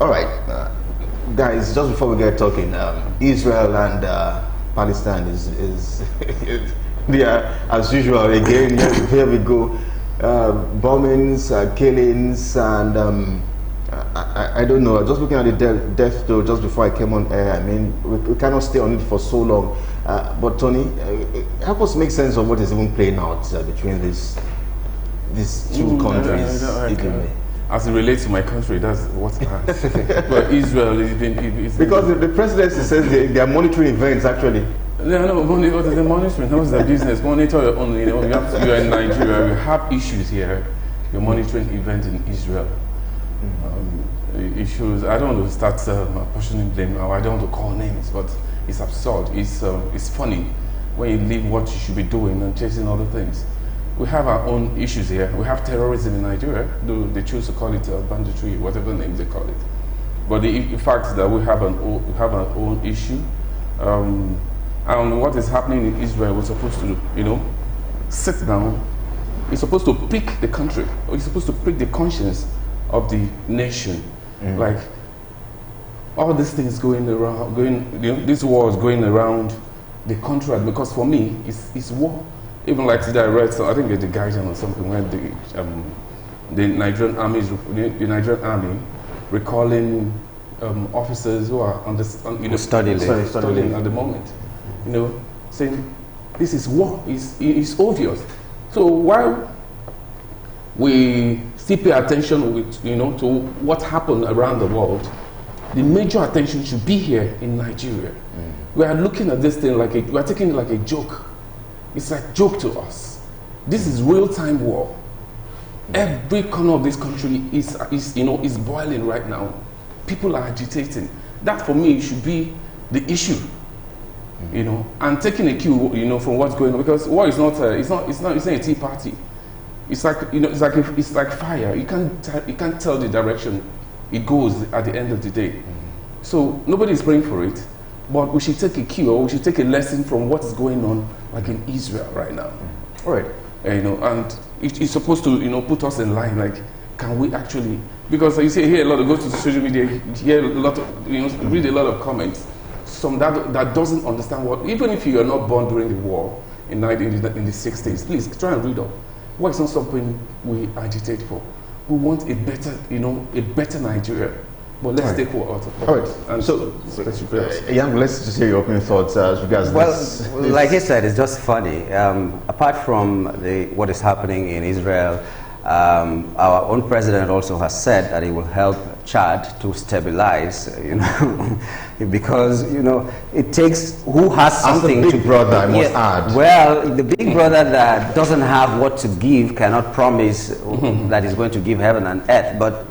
All right, guys. Just before we get talking, Israel and Palestine is they are, as usual. Again, here we go. Bombings, killings, and I don't know. Just looking at the death toll just before I came on air. I mean, we cannot stay on it for so long. But Tony, help us make sense of what is even playing out between these two countries. As it relates to my country, that's what but Israel is because the presidency says they are monitoring events actually. No, the monitoring. What's the business? Monitor your own. You know, you are in Nigeria. You have issues here. You're monitoring events in Israel. Issues. I don't want to start apportioning blame now. I don't want to call names, but it's absurd. It's funny when you leave what you should be doing and chasing other things. We have our own issues here. We have terrorism in Nigeria, though they choose to call it banditry, whatever name they call it. But the fact is that we have our own issue. And what is happening in Israel, we're supposed to, sit down. It's supposed to pick the country. It's supposed to pick the conscience of the nation. Like all these things going around, this war is going around the country. Because for me, it's war. Even like today I read, so I think it's the Guardian or something, where the Nigerian army recalling officers who are studying at the moment. Saying this is war. It's obvious. So while we still pay attention to what happened around the world, the major attention should be here in Nigeria. We are looking at this thing we are taking it like a joke. It's like a joke to us. This is real-time war. Every corner of this country is boiling right now. People are agitating. That for me should be the issue. And taking a cue, from what's going on, because war is not a tea party. It's like it's like fire. You can't tell the direction it goes at the end of the day. So nobody is praying for it, but we should take a cue, or we should take a lesson from what is going on, like in Israel right now. All right. And it's supposed to put us in line. Like, can we actually? Because you see here a lot of go to social media, hear a lot of read a lot of comments. Some that doesn't understand what, even if you are not born during the war in the 60s, please try and read up. Why is not something we agitate for? We want a better Nigeria. But let's take what out of it. All right. And so Young, let's just hear your opening thoughts as regards this. Well, like he said, it's just funny. Apart from what is happening in Israel, our own president also has said that he will help Chad to stabilize, because it takes who has something as the big brother, I must add. Well, the big brother that doesn't have what to give cannot promise that he's going to give heaven and earth. But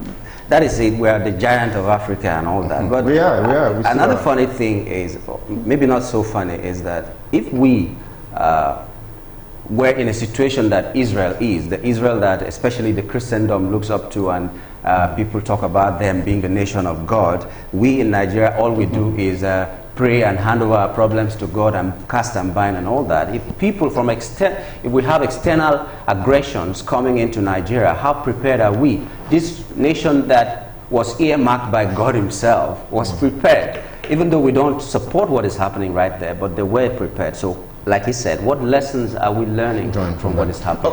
that is it. We are the giant of Africa and all that. But we are. Another funny thing is, maybe not so funny, is that if we were in a situation that Israel is, the Israel that especially the Christendom looks up to, and people talk about them being the nation of God, we in Nigeria, all we do is pray and hand over our problems to God and cast and bind and all that. If people if we have external aggressions coming into Nigeria, how prepared are we? This nation that was earmarked by God himself was prepared, even though we don't support what is happening right there, but they were prepared. So like he said, what lessons are we learning from what is happening?